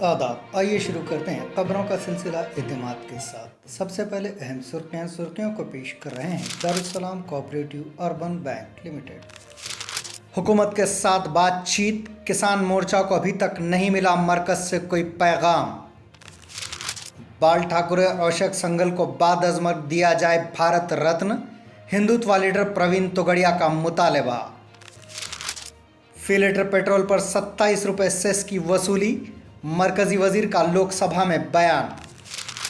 आदाब। आइए शुरू करते हैं खबरों का सिलसिला एतमाद के साथ। सबसे पहले अहम सुर्खियों को पेश कर रहे हैं Darussalam cooperative urban bank limited. हुकूमत के साथ बातचीत, किसान मोर्चा को अभी तक नहीं मिला मरकज से कोई पैगाम। बाल ठाकरे और अशोक संघल को बाद अजमर्ग दिया जाए भारत रत्न, हिंदुत्व लीडर प्रवीण तोगड़िया का मुतालबा। फी लीटर पेट्रोल पर 27 रुपये सेस की वसूली, मरकजी वजीर का लोकसभा में बयान।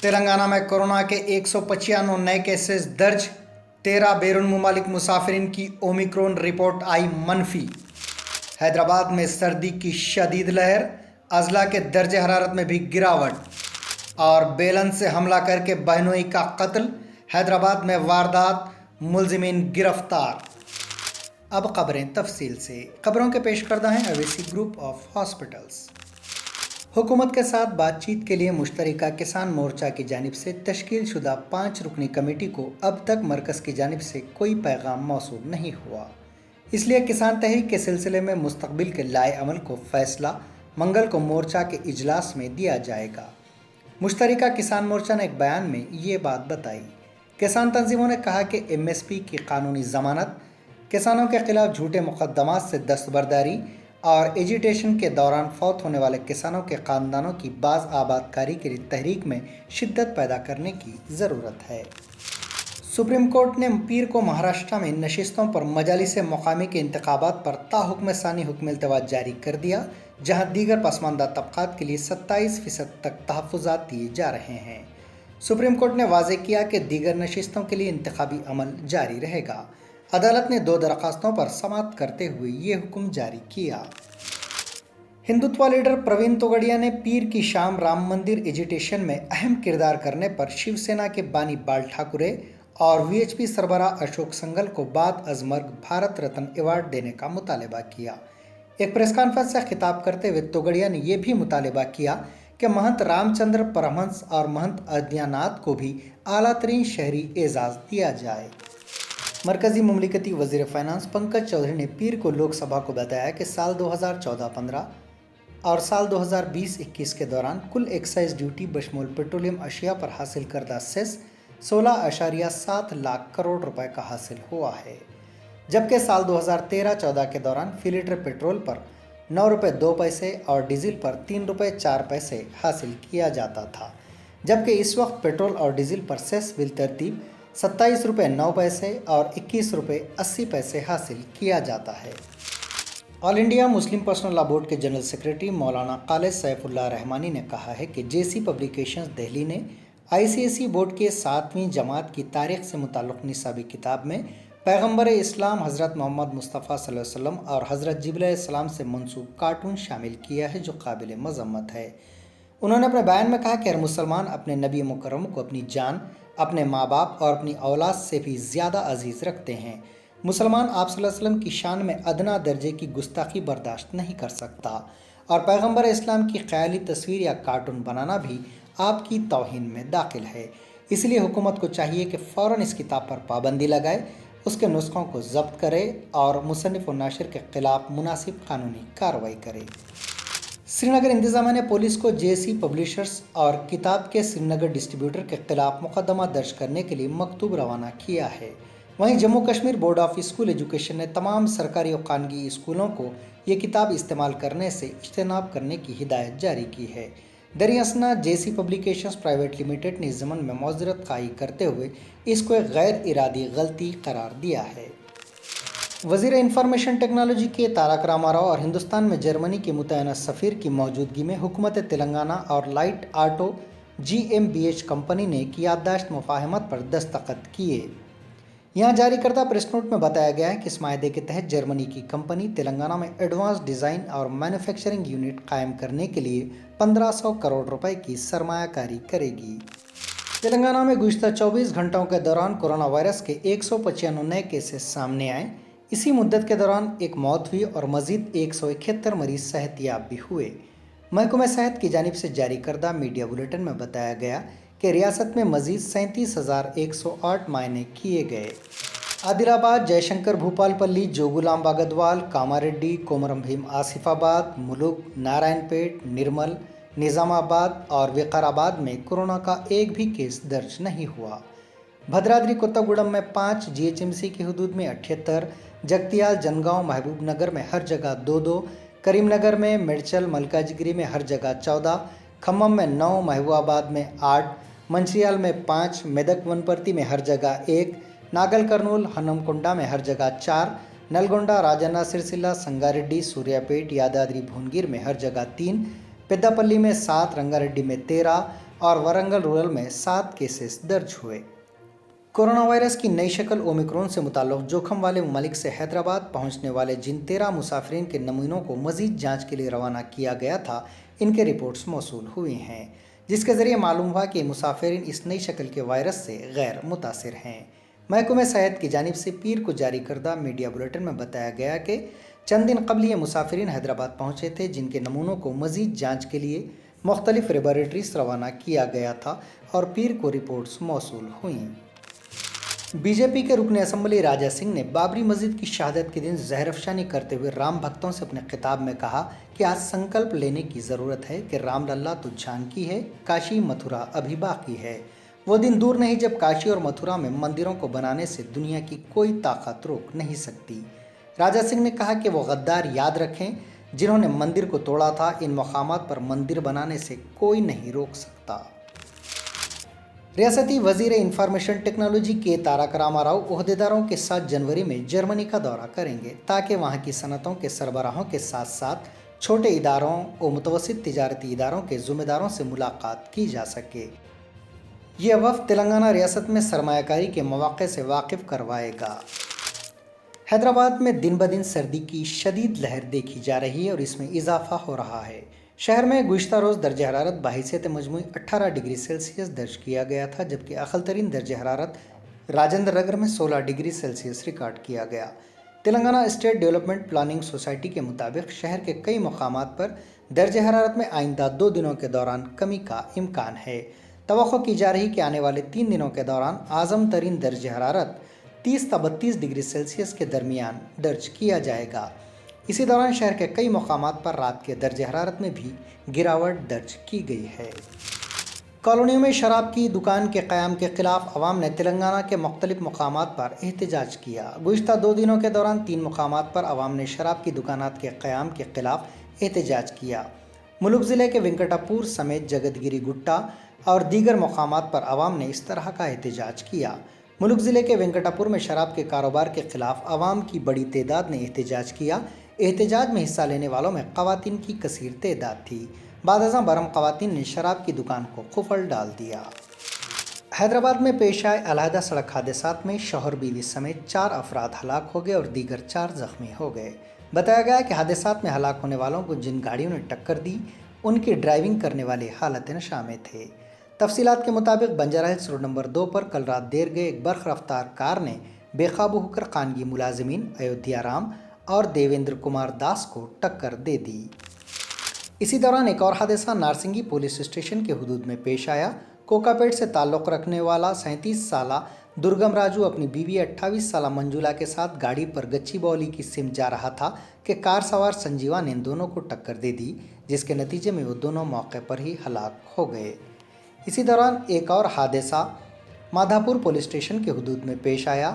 तेलंगाना में कोरोना के 195 नए केसेस दर्ज, 13 बैरून मुमालिक मुसाफिरीन की ओमिक्रॉन रिपोर्ट आई मनफी। हैदराबाद में सर्दी की शदीद लहर, अजला के दर्जे हरारत में भी गिरावट। और बेलन से हमला करके बहनोई का कत्ल, हैदराबाद में वारदात, मुलजिमीन गिरफ्तार। अब खबरें तफसील से। खबरों के पेश करदा हैं अवेसी ग्रुप ऑफ हॉस्पिटल्स। हुकूमत के साथ बातचीत के लिए मुश्तरका किसान मोर्चा की जानिब से तश्कील शुदा 5 रुकनी कमेटी को अब तक मरकज़ की जानिब से कोई पैगाम मौसूल नहीं हुआ। इसलिए किसान तहरीक के सिलसिले में मुस्तकबिल के लाए अमल को फैसला मंगल को मोर्चा के इजलास में दिया जाएगा। मुश्तरका किसान मोर्चा ने एक बयान में ये बात बताई। किसान तंजीमों ने कहा कि MSP की कानूनी ज़मानत, किसानों के खिलाफ झूठे मुकदमात से दस्तबरदारी और एजिटेशन के दौरान फौत होने वाले किसानों के ख़ानदानों की बाज़ आबादकारी के लिए तहरीक में शिद्दत पैदा करने की ज़रूरत है। सुप्रीम कोर्ट ने पीर को महाराष्ट्र में नशिस्तों पर मजालिस मकामी के इंतखाबात पर ताहुक्म सानी हुक्म इल्तवा जारी कर दिया, जहां दीगर पसमानदा तबक़ात के लिए 27% तक तहफ़्फ़ुज़ात दिए जा रहे हैं। सुप्रीम कोर्ट ने वाज़ेह किया कि दीगर नशिस्तों के लिए इंतखाबी अमल जारी रहेगा। अदालत ने 2 दरख्वास्तों पर समाअत करते हुए ये हुक्म जारी किया। हिंदुत्व लीडर प्रवीण तोगड़िया ने पीर की शाम राम मंदिर एजिटेशन में अहम किरदार करने पर शिवसेना के बानी बाल ठाकरे और VHP सरबराह अशोक संघल को बाद अजमर्ग भारत रत्न अवार्ड देने का मुतालबा किया। एक प्रेस कॉन्फ्रेंस से खिताब करते हुए तोगड़िया ने यह भी मुतालबा किया कि महंत रामचंद्र परमहंस और महंत अद्यानाथ को भी आला तरीन शहरी एजाज़ दिया जाए। मरकज़ी मुमलिकती वज़ीर फ़ाइनेंस पंकज चौधरी ने पीर को लोकसभा को बताया कि साल 2014-15 और साल 2020-21 के दौरान कुल एक्साइज ड्यूटी बशमूल पेट्रोलियम अशिया पर हासिल करदा सेस 16.7 लाख करोड़ रुपए का हासिल हुआ है, जबकि साल 2013-14 के दौरान फी लीटर पेट्रोल पर 9 रुपये 2 पैसे और डीजल पर 3 रुपये 4 पैसे हासिल किया जाता था, जबकि इस वक्त पेट्रोल और डीजल पर सेस बिल तरतीब 27 रुपये 9 पैसे और 21 रुपये 80 पैसे हासिल किया जाता है। All India Muslim personal law board के जनरल सेक्रेटरी मौलाना खालिद सैफुल्लाह रहमानी ने कहा है कि JC पब्लिकेशंस दिल्ली ने ICSE बोर्ड के 7वीं जमात की तारीख से मुताल्लिक़ निसाबी किताब में पैगम्बर इस्लाम हज़रत मोहम्मद मुस्तफ़ा सल्लल्लाहु अलैहि वसल्लम और हज़रत जिब्रील अलैहिस्सलाम से मंसूब कार्टून शामिल किया है, जो काबिल मज़म्मत है। उन्होंने अपने बयान में कहा कि हर मुसलमान अपने नबी मुकर्रम को अपनी जान, अपने माँ बाप और अपनी औलाद से भी ज़्यादा अजीज़ रखते हैं। मुसलमान आप सल्लल्लाहु अलैहि वसल्लम की शान में अदना दर्जे की गुस्ताखी बर्दाश्त नहीं कर सकता, और पैगम्बर इस्लाम की ख़याली तस्वीर या कार्टून बनाना भी आपकी तौहीन में दाखिल है। इसलिए हुकूमत को चाहिए कि फ़ौरन इस किताब पर पाबंदी लगाए, उसके नुस्खों को ज़ब्त करे और मुसन्निफ़ और नाशिर के ख़िलाफ़ मुनासिब कानूनी कार्रवाई करे। श्रीनगर इंतज़ामिया ने पुलिस को JC पब्लिशर्स और किताब के श्रीनगर डिस्ट्रीब्यूटर के खिलाफ मुकदमा दर्ज करने के लिए मकतूब रवाना किया है। वहीं Jammu Kashmir board of school education ने तमाम सरकारी और खानगी स्कूलों को ये किताब इस्तेमाल करने से इज्तनाब करने की हिदायत जारी की है। दरियासना JC पब्लिकेशंस प्राइवेट लिमिटेड ने इस ज़मन में मौज़रत ख़ाही करते हुए इसको एक गैर इरादी गलती करार दिया है। वज़ीर इंफॉर्मेशन टेक्नोलॉजी के तारक रामाराव और हिंदुस्तान में जर्मनी के मुतयना सफ़ीर की मौजूदगी में हुकूमत तेलंगाना और लाइट ऑटो GmbH कंपनी ने की याददाश्त मुफाहमत पर दस्तखत किए। यहाँ जारी करदा प्रेस नोट में बताया गया है कि इस मायदे के तहत जर्मनी की कंपनी तेलंगाना में एडवांस डिज़ाइन और मैन्युफैक्चरिंग यूनिट कायम करने के लिए 1500 करोड़ रुपए की सरमायाकारी करेगी। तेलंगाना में गुज़िश्ता 24 घंटों के दौरान कोरोना वायरस के 195 नए केसेस सामने आए। इसी मुद्दत के दौरान एक मौत हुई और मज़ीद 171 मरीज़ सेहतयाब भी हुए। महकमा सेहत की जानिब से जारी करदा मीडिया बुलेटिन में बताया गया कि रियासत में मज़ीद 37,108 मायने किए गए। आदिलाबाद, जयशंकर भूपालपल्ली, जोगुलांबा गदवाल, कामारेड्डी, कोमरम भीम आसिफाबाद, मुलुग, नारायणपेट, निर्मल, نظام آباد اور وقار میں کورونا کا ایک بھی کیس درج نہیں ہوا۔ بھدرادری کوتاگوڑم میں 5، GHMC کی حدود میں 78، جگتیال، جنگاؤں، محبوب نگر میں ہر جگہ 2، کریم نگر میں، میڈچل، ملکاجگیری میں ہر جگہ 14، کھمم میں 9، محبوب آباد میں 8، منچریال میں 5، میدک ونپرتی میں ہر جگہ 1، ناگل کرنول، ہنمکنڈا میں ہر جگہ 4، نلگونڈا، راجنا سرسیلا، سنگاریڈی، سوریا پیٹ، یادادری بھونگیر میں ہر جگہ 3، پیداپلی میں 7، رنگاریڈی میں 13 اور ورنگل رورل میں 7 کیسز درج ہوئے۔ کورونا وائرس کی نئی شکل اومیکرون سے متعلق جوخم والے ممالک سے حیدرآباد پہنچنے والے جن 13 مسافرین کے نمونوں کو مزید جانچ کے لیے روانہ کیا گیا تھا، ان کے رپورٹس موصول ہوئی ہیں، جس کے ذریعے معلوم ہوا کہ مسافرین اس نئی شکل کے وائرس سے غیر متاثر ہیں۔ محکمہ صحت کی جانب سے پیر کو جاری کردہ میڈیا بلیٹن میں بتایا گیا کہ چند دن قبل یہ مسافرین حیدرآباد پہنچے تھے، جن کے نمونوں کو مزید جانچ کے لیے مختلف لیبارٹریز روانہ کیا گیا تھا اور پیر کو رپورٹس موصول ہوئیں۔ BJP کے رکن اسمبلی راجہ سنگھ نے بابری مسجد کی شہادت کے دن زہر افشانی کرتے ہوئے رام بھکتوں سے اپنے خطاب میں کہا کہ آج سنکلپ لینے کی ضرورت ہے کہ رام للا تو جانکی ہے، کاشی متھرا ابھی باقی ہے۔ وہ دن دور نہیں جب کاشی اور متھرا میں مندروں کو بنانے سے دنیا کی کوئی طاقت روک نہیں سکتی۔ راجہ سنگھ نے کہا کہ وہ غدار یاد رکھیں جنہوں نے مندر کو توڑا تھا، ان مقامات پر مندر بنانے سے کوئی نہیں روک سکتا۔ ریاستی وزیر انفارمیشن ٹیکنالوجی کے تارک راما راؤ عہدیداروں کے ساتھ جنوری میں جرمنی کا دورہ کریں گے تاکہ وہاں کی صنعتوں کے سربراہوں کے ساتھ ساتھ چھوٹے اداروں اور متوسط تجارتی اداروں کے ذمہ داروں سے ملاقات کی جا سکے۔ یہ وفد تلنگانہ ریاست میں سرمایہ کاری کے مواقع سے واقف کروائے گا۔ حیدرآباد میں دن بدن سردی کی شدید لہر دیکھی جا رہی ہے اور اس میں اضافہ ہو رہا ہے۔ شہر میں گزشتہ روز درجہ حرارت بحیثیت مجموعی 18 ڈگری سیلسیس درج کیا گیا تھا، جبکہ اقل ترین درجہ حرارت راجندر نگر میں 16 ڈگری سیلسیس ریکارڈ کیا گیا۔ Telangana state development planning society کے مطابق شہر کے کئی مقامات پر درجہ حرارت میں آئندہ 2 دنوں کے دوران کمی کا امکان ہے۔ توقع کی جا رہی کہ آنے والے 3 دنوں کے دوران اعظم ترین درجہ حرارت 30 تا 32 ڈگری سیلسیس کے درمیان درج کیا جائے گا۔ اسی دوران شہر کے کئی مقامات پر رات کے درجہ حرارت میں بھی گراوٹ درج کی گئی ہے۔ کالونیوں میں شراب کی دکان کے قیام کے خلاف عوام نے تلنگانہ کے مختلف مقامات پر احتجاج کیا۔ گزشتہ 2 دنوں کے دوران 3 مقامات پر عوام نے شراب کی دکانات کے قیام کے خلاف احتجاج کیا۔ ملک ضلع کے وینکٹا پور سمیت جگت گیری گٹا اور دیگر مقامات پر عوام نے اس طرح کا احتجاج کیا۔ ملک ضلع کے وینکٹا پور میں شراب کے کاروبار کے خلاف عوام کی بڑی تعداد نے احتجاج کیا۔ احتجاج میں حصہ لینے والوں میں خواتین کی کثیر تعداد تھی۔ بعد ازاں برہم خواتین نے شراب کی دکان کو قفل ڈال دیا۔ حیدرآباد میں پیش آئے علیحدہ سڑک حادثات میں شوہر بیوی سمیت 4 افراد ہلاک ہو گئے اور دیگر 4 زخمی ہو گئے۔ بتایا گیا کہ حادثات میں ہلاک ہونے والوں کو جن گاڑیوں نے ٹکر دی، ان کی ڈرائیونگ کرنے والے حالت نشہ میں تھے۔ تفصیلات کے مطابق بنجارہ ہلز روڈ نمبر 2 پر کل رات دیر گئے ایک برق رفتار کار نے بے قابو ہو کر خانگی ملازمین ایودھیا رام اور دیویندر کمار داس کو ٹکر دے دی۔ اسی دوران ایک اور حادثہ نارسنگی پولیس اسٹیشن کے حدود میں پیش آیا۔ کوکاپیٹ سے تعلق رکھنے والا 37 سالہ درگم راجو اپنی بیوی 28 سالہ منجولا کے ساتھ گاڑی پر گچی باؤلی کی سمت جا رہا تھا کہ کار سوار سنجیوا نے ان دونوں کو ٹکر دے دی، جس کے نتیجے میں وہ دونوں موقع پر ہی ہلاک ہو گئے۔ اسی دوران ایک اور حادثہ مادھاپور پولیس اسٹیشن کے حدود میں پیش آیا،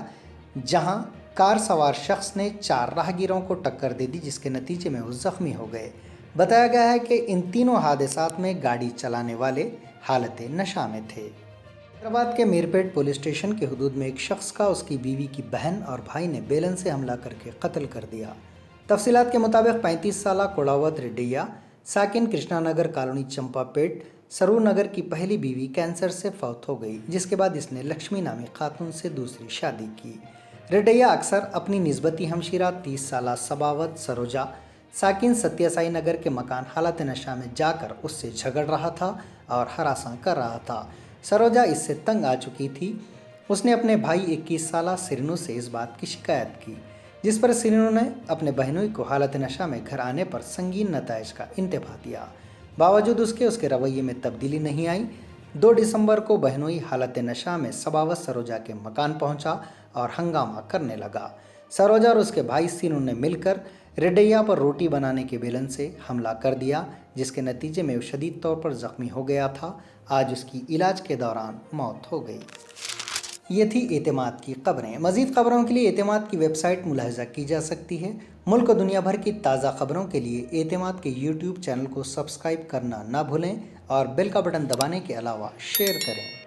جہاں کار سوار شخص نے 4 راہگیروں کو ٹکر دے دی، جس کے نتیجے میں وہ زخمی ہو گئے۔ بتایا گیا ہے کہ ان تینوں حادثات میں گاڑی چلانے والے حالت نشہ میں تھے۔ حیدرآباد کے میرپیٹ پولیس اسٹیشن کے حدود میں ایک شخص کا اس کی بیوی کی بہن اور بھائی نے بیلن سے حملہ کر کے قتل کر دیا۔ تفصیلات کے مطابق 35 سالہ کوڑاوت ریڈیا ساکن کرشنا نگر کالونی چمپا پیٹ سرور نگر کی پہلی بیوی کینسر سے فوت ہو گئی، جس کے بعد اس نے لکشمی نامی خاتون سے دوسری شادی کی۔ ریڈیا اکثر اپنی نسبتی ہمشیرہ 30 سالہ سباوت سروجا ساکن ستیہ سائی نگر کے مکان حالت نشہ میں جا کر اس سے جھگڑ رہا تھا اور ہراساں کر رہا تھا۔ سروجا اس سے تنگ آ چکی تھی۔ اس نے اپنے بھائی 21 سالہ سرینو سے اس بات کی شکایت کی، جس پر سرینو نے اپنے بہنوئی کو حالت نشہ میں گھر آنے پر سنگین نتائج کا انتباہ دیا۔ باوجود اس کے رویے میں تبدیلی نہیں آئی۔ 2 دسمبر کو بہنوئی حالت نشہ میں سباوت سروجا کے مکان پہنچا اور ہنگامہ کرنے لگا۔ سروجا اور اس کے بھائی سینو نے مل کر रडैया पर रोटी बनाने के बेलन से हमला कर दिया, जिसके नतीजे में वो शदीद तौर पर ज़ख्मी हो गया था। आज उसकी इलाज के दौरान मौत हो गई। ये थी एतमाद की खबरें। मज़ीद खबरों के लिए एतमाद की वेबसाइट मुलाहिज़ा की जा सकती है। मुल्क और दुनिया भर की ताज़ा खबरों के लिए एतमाद के यूट्यूब चैनल को सब्सक्राइब करना ना भूलें और बेल का बटन दबाने के अलावा शेयर करें।